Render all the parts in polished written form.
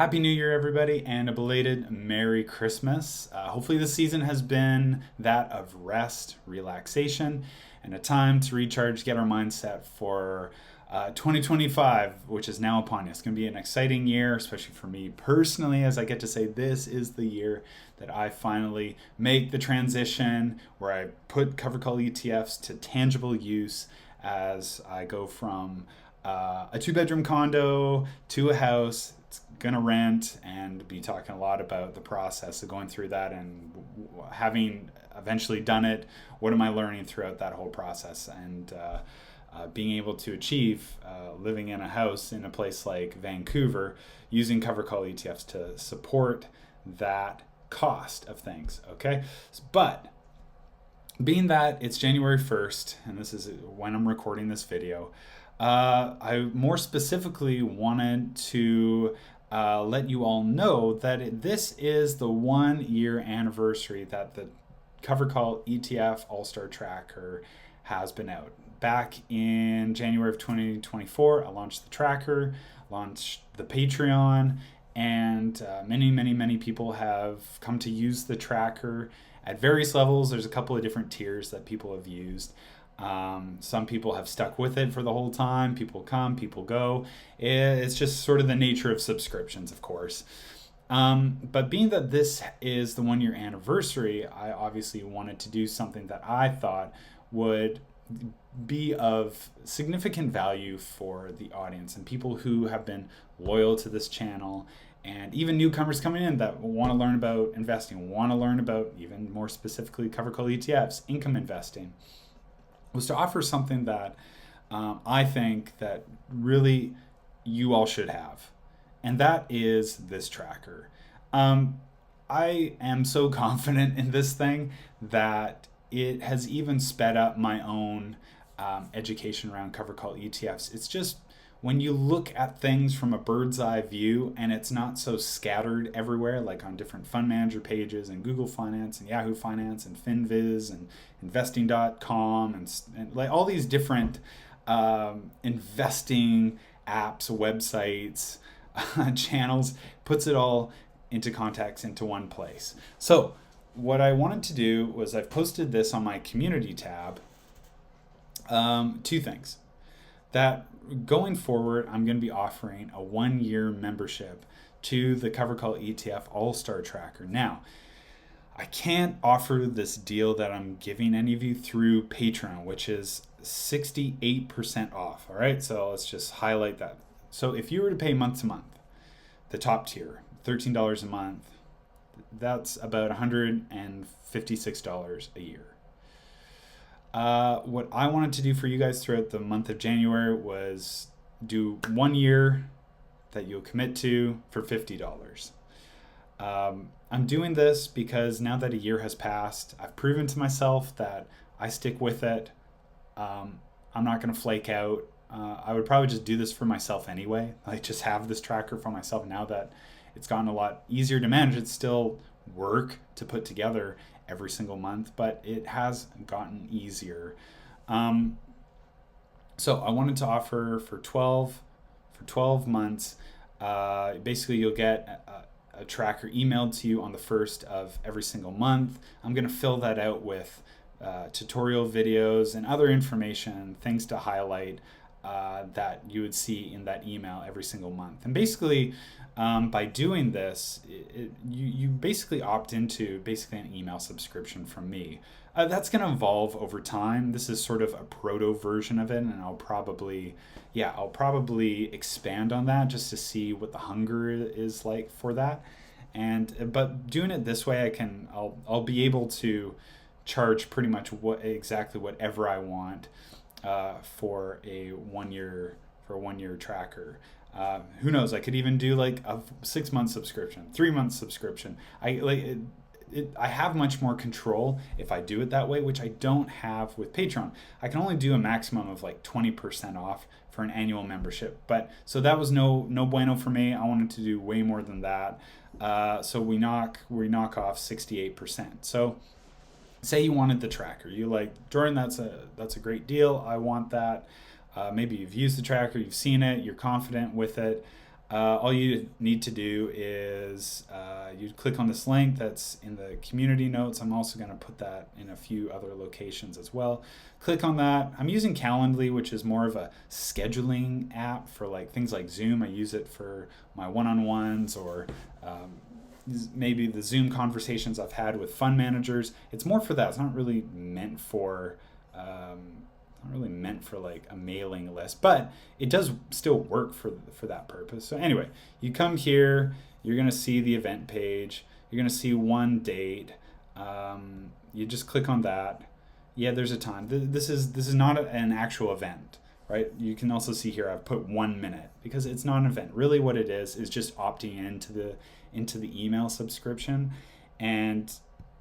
Happy New Year, everybody, and a belated Merry Christmas. Hopefully, this season has been that of rest, relaxation, and a time to recharge, get our mindset for 2025, which is now upon us. It's going to be an exciting year, especially for me personally, as I get to say this is the year that I finally make the transition where I put CoveredCall ETFs to tangible use as I go from a two-bedroom condo to a house. It's gonna rent, and be talking a lot about the process of going through that and having eventually done it. What am I learning throughout that whole process, and being able to achieve living in a house in a place like Vancouver using CoveredCall ETFs to support that cost of things. Okay, but being that it's January 1st, and this is when I'm recording this video, I more specifically wanted to let you all know that this is the 1 year anniversary that the CoveredCall ETF AllStar tracker has been out. Back in January of 2024, I launched the tracker, launched the Patreon, and many people have come to use the tracker at various levels. There's a couple of different tiers that people have used. Some people have stuck with it for the whole time. People come, people go. It's just sort of the nature of subscriptions, of course. But being that this is the 1 year anniversary, I obviously wanted to do something that I thought would be of significant value for the audience and people who have been loyal to this channel, and even newcomers coming in that want to learn about investing, want to learn about, even more specifically, CoveredCall ETFs, income investing, was to offer something that I think that really you all should have, and that is this tracker. I am so confident in this thing that it has even sped up my own education around CoveredCall ETFs. It's just when you look at things from a bird's eye view and it's not so scattered everywhere, like on different fund manager pages and Google Finance and Yahoo Finance and FinViz and investing.com and like all these different investing apps, websites, channels, puts it all into context into one place. So what I wanted to do was I've posted this on my community tab. Two things. That going forward, I'm going to be offering a 1 year membership to the CoveredCall ETF AllStar tracker. Now, I can't offer this deal that I'm giving any of you through Patreon, which is 68% off. All right, so let's just highlight that. So if you were to pay month to month, the top tier, $13 a month, that's about $156 a year. What I wanted to do for you guys throughout the month of January was do 1 year that you'll commit to for $50. I'm doing this because now that a year has passed, I've proven to myself that I stick with it. I'm not going to flake out. I would probably just do this for myself anyway. I just have this tracker for myself now that it's gotten a lot easier to manage. It's still work to put together every single month, but it has gotten easier. So I wanted to offer for 12 months. Basically, you'll get a tracker emailed to you on the first of every single month. I'm going to fill that out with tutorial videos and other information, things to highlight that you would see in that email every single month. And basically, by doing this, you basically opt into basically an email subscription from me. That's going to evolve over time. This is sort of a proto version of it, and I'll probably expand on that just to see what the hunger is like for that. But doing it this way, I'll be able to charge pretty much exactly whatever I want for a 1 year tracker. Who knows? I could even do like a 6 month subscription, 3 month subscription. I have much more control if I do it that way, which I don't have with Patreon. I can only do a maximum of like 20% off for an annual membership. But so that was no bueno for me. I wanted to do way more than that. So we knock off 68%. So say you wanted the tracker, you like, Jordan, that's a great deal. I want that. Maybe you've used the tracker, you've seen it, you're confident with it. All you need to do is you click on this link that's in the community notes. I'm also going to put that in a few other locations as well. Click on that. I'm using Calendly, which is more of a scheduling app for like things like Zoom. I use it for my one-on-ones or maybe the Zoom conversations I've had with fund managers. It's more for that. It's not really meant for like a mailing list, but it does still work for that purpose. So anyway, you come here, you're going to see the event page. You're going to see one date. You just click on that. Yeah, there's a time. This is not an actual event, right? You can also see here I've put 1 minute because it's not an event. Really what it is just opting into the email subscription, and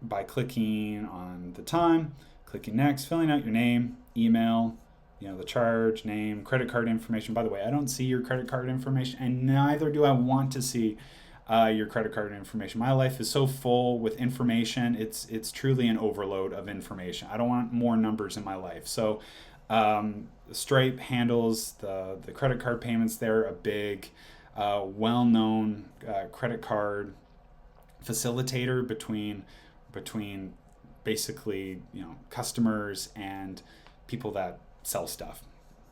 by clicking on the time, clicking next, filling out your name, email, the charge, name, credit card information. By the way, I don't see your credit card information, and neither do I want to see your credit card information. My life is so full with information. It's truly an overload of information. I don't want more numbers in my life. So Stripe handles the credit card payments. They're a big, well-known credit card facilitator between basically customers and people that sell stuff,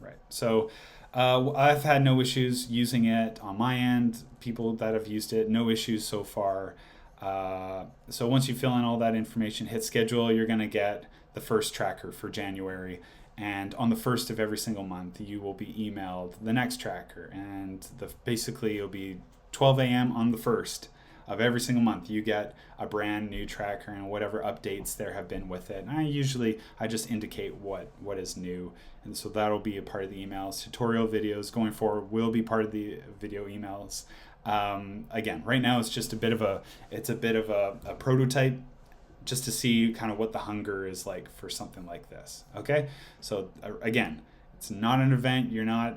right? So I've had no issues using it on my end. People that have used it, no issues so far. So once you fill in all that information, hit schedule, you're going to get the first tracker for January. And on the first of every single month, you will be emailed the next tracker. And basically, it'll be 12 a.m. on the first of every single month. You get a brand new tracker and whatever updates there have been with it. And I just indicate what is new. And so that'll be a part of the emails. Tutorial videos going forward will be part of the video emails. Again, right now it's just a bit of a prototype, just to see kind of what the hunger is like for something like this. Okay, so again, it's not an event.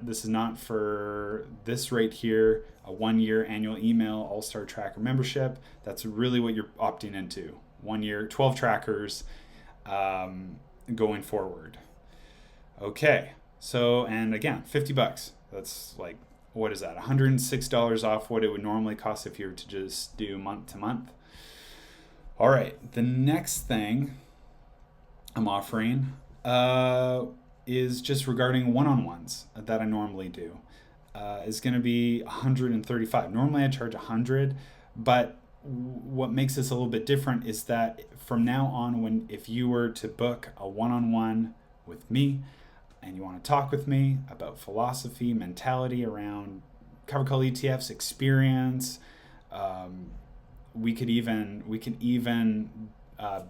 This is not for this right here, a 1-year annual email AllStar tracker membership. That's really what you're opting into. 1 year, 12 trackers going forward. Okay, so, and again, $50. That's like, what is that? $106 off what it would normally cost if you were to just do month to month. All right, the next thing I'm offering is just regarding one-on-ones that I normally do. Is going to be $135. Normally I charge $100, but what makes this a little bit different is that from now on, if you were to book a one-on-one with me and you want to talk with me about philosophy, mentality around CoveredCall ETFs, experience, we could even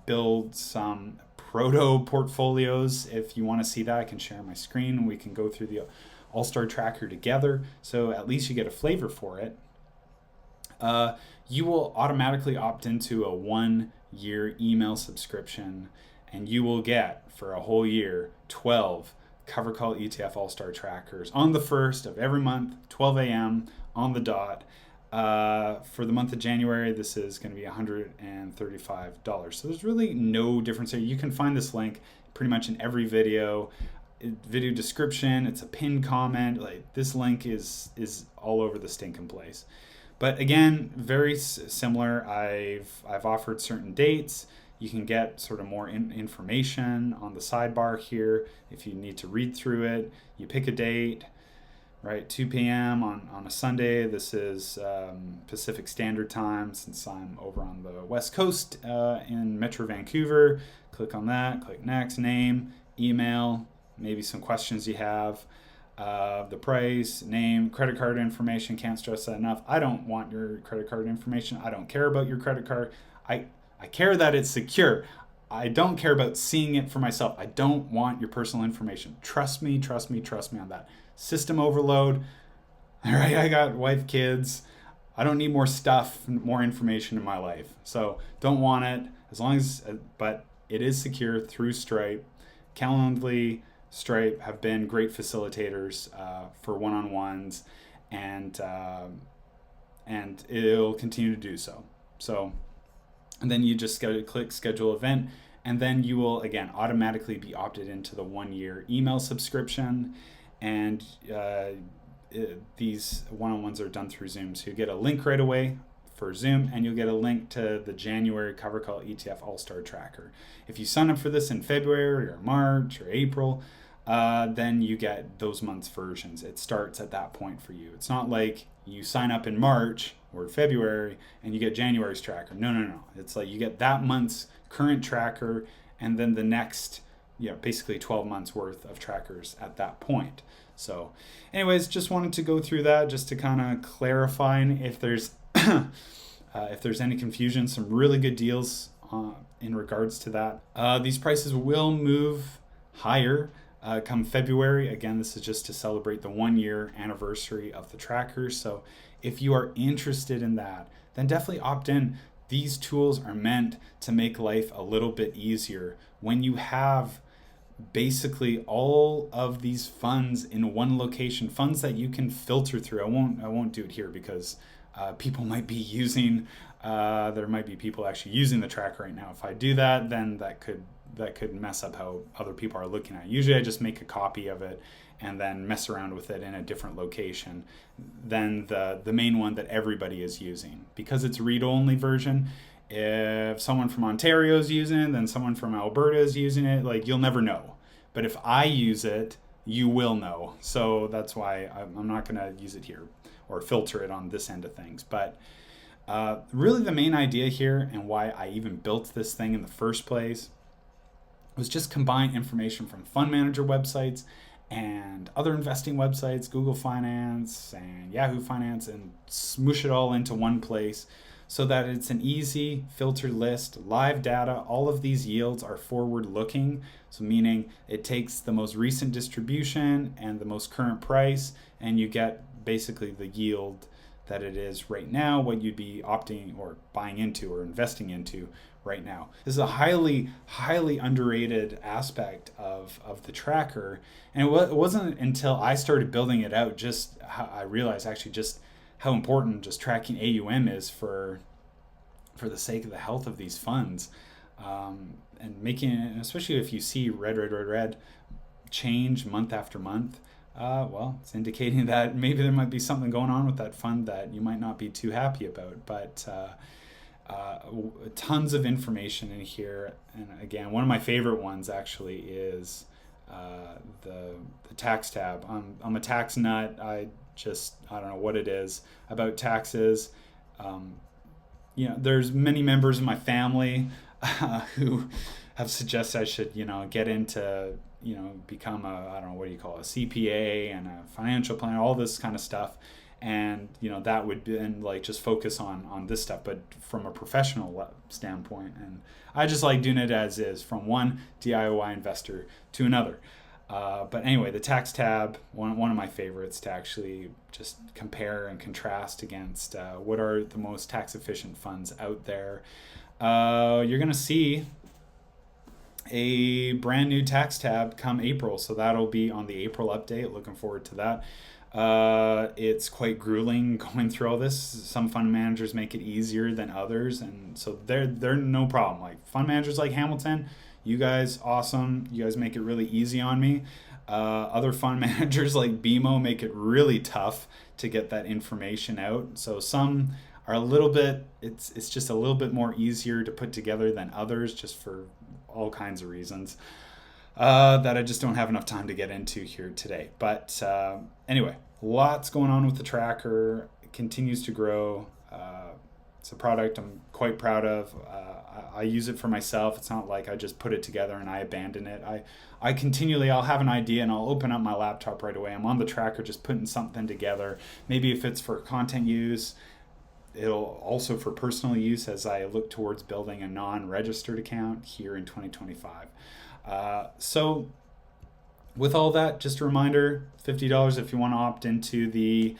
build some proto portfolios. If you want to see that, I can share my screen and we can go through the AllStar tracker together. So at least you get a flavor for it. You will automatically opt into a 1-year email subscription, and you will get for a whole year 12 CoveredCall ETF AllStar trackers on the first of every month, 12 a.m. on the dot. For the month of January, this is going to be $135. So there's really no difference there. You can find this link pretty much in every video description. It's a pinned comment. Like, this link is all over the stinking place. But again, very similar. I've offered certain dates. You can get sort of more information on the sidebar here if you need to read through it. You pick a date. Right, 2 p.m. on a Sunday. This is Pacific Standard Time since I'm over on the West Coast in Metro Vancouver. Click on that, click next, name, email, maybe some questions you have, the price, name, credit card information. Can't stress that enough. I don't want your credit card information. I don't care about your credit card. I care that it's secure. I don't care about seeing it for myself. I don't want your personal information. Trust me on that. System overload. All right, I got wife, kids. I don't need more stuff, more information in my life. So don't want it but it is secure through Stripe. Calendly, Stripe have been great facilitators for one-on-ones, and it'll continue to do so. So, and then you just got to click schedule event, and then you will again automatically be opted into the 1-year email subscription. And these one-on-ones are done through Zoom. So you get a link right away for Zoom, and you'll get a link to the January CoveredCall ETF AllStar tracker. If you sign up for this in February or March or April, then you get those months' versions. It starts at that point for you. It's not like you sign up in March or February and you get January's tracker. No. It's like you get that month's current tracker and then the next, basically 12 months worth of trackers at that point. So anyways, just wanted to go through that just to kind of clarify if there's if there's any confusion. Some really good deals in regards to that. These prices will move higher come February. Again, this is just to celebrate the 1-year anniversary of the tracker. So if you are interested in that, then definitely opt in. These tools are meant to make life a little bit easier when you have basically all of these funds in one location, funds that you can filter through. I won't do it here because people might be using, there might be people actually using the tracker right now. If I do that, then that could mess up how other people are looking at it. Usually I just make a copy of it and then mess around with it in a different location than the main one that everybody is using. Because it's a read-only version, if someone from Ontario is using it, then someone from Alberta is using it, like you'll never know. But if I use it, you will know. So that's why I'm not gonna use it here or filter it on this end of things. But really the main idea here and why I even built this thing in the first place was just combine information from fund manager websites and other investing websites, Google Finance and Yahoo Finance, and smoosh it all into one place so that it's an easy filtered list, live data. All of these yields are forward looking, so meaning it takes the most recent distribution and the most current price, and you get basically the yield that it is right now, what you'd be opting or buying into or investing into right now. This is a highly, highly underrated aspect of the tracker. And it wasn't until I started building it out just how I realized actually just how important just tracking AUM is for the sake of the health of these funds. And making it, especially if you see red change month after month, well, it's indicating that maybe there might be something going on with that fund that you might not be too happy about. But tons of information in here. And again, one of my favorite ones actually is the tax tab. I'm a tax nut. I don't know what it is about taxes. There's many members of my family who have suggested I should, get into, become I don't know, what do you call it, a CPA and a financial planner, all this kind of stuff. And, that would be, and like just focus on this stuff, but from a professional standpoint. And I just like doing it as is, from one DIY investor to another. But anyway, the tax tab, one of my favorites to actually just compare and contrast against what are the most tax efficient funds out there. You're going to see a brand new tax tab come April. So that'll be on the April update. Looking forward to that. It's quite grueling going through all this. Some fund managers make it easier than others, and so they're no problem. Like fund managers like Hamilton, you guys awesome. You guys make it really easy on me. Other fund managers like BMO make it really tough to get that information out. So some are a little bit, it's just a little bit more easier to put together than others, just for all kinds of reasons that I just don't have enough time to get into here today. But anyway, lots going on with the tracker. It continues to grow. It's a product I'm quite proud of. I use it for myself. It's not like I just put it together and I abandon it. I continually, I'll have an idea and I'll open up my laptop right away. I'm on the tracker just putting something together. Maybe if it's for content use, it'll also for personal use as I look towards building a non-registered account here in 2025. So with all that, just a reminder, $50 if you want to opt into the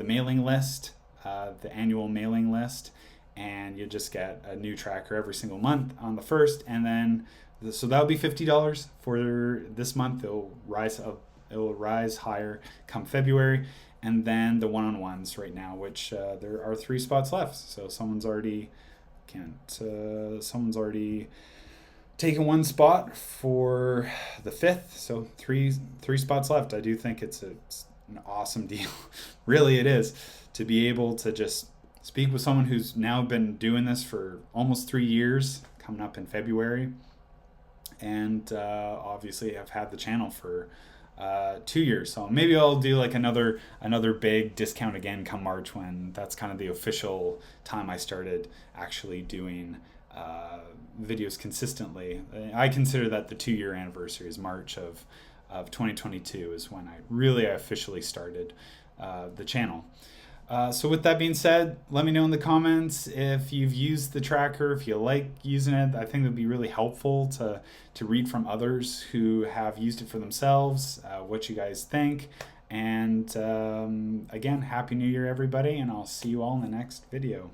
mailing list, the annual mailing list, and you just get a new tracker every single month on the 1st. And then, so that'll be $50 for this month. It'll rise higher come February. And then the one-on-ones right now, which there are 3 spots left. So someone's already taken 1 spot for the 5th. So three spots left. I do think it's an awesome deal. Really, it is, to be able to just speak with someone who's now been doing this for almost 3 years, coming up in February. And obviously I've had the channel for 2 years. So maybe I'll do like another big discount again come March, when that's kind of the official time I started actually doing videos consistently. I consider that the 2-year anniversary is March of 2022 is when I really officially started the channel. So with that being said, let me know in the comments if you've used the tracker, if you like using it. I think it would be really helpful to read from others who have used it for themselves, what you guys think. And again, Happy New Year, everybody, and I'll see you all in the next video.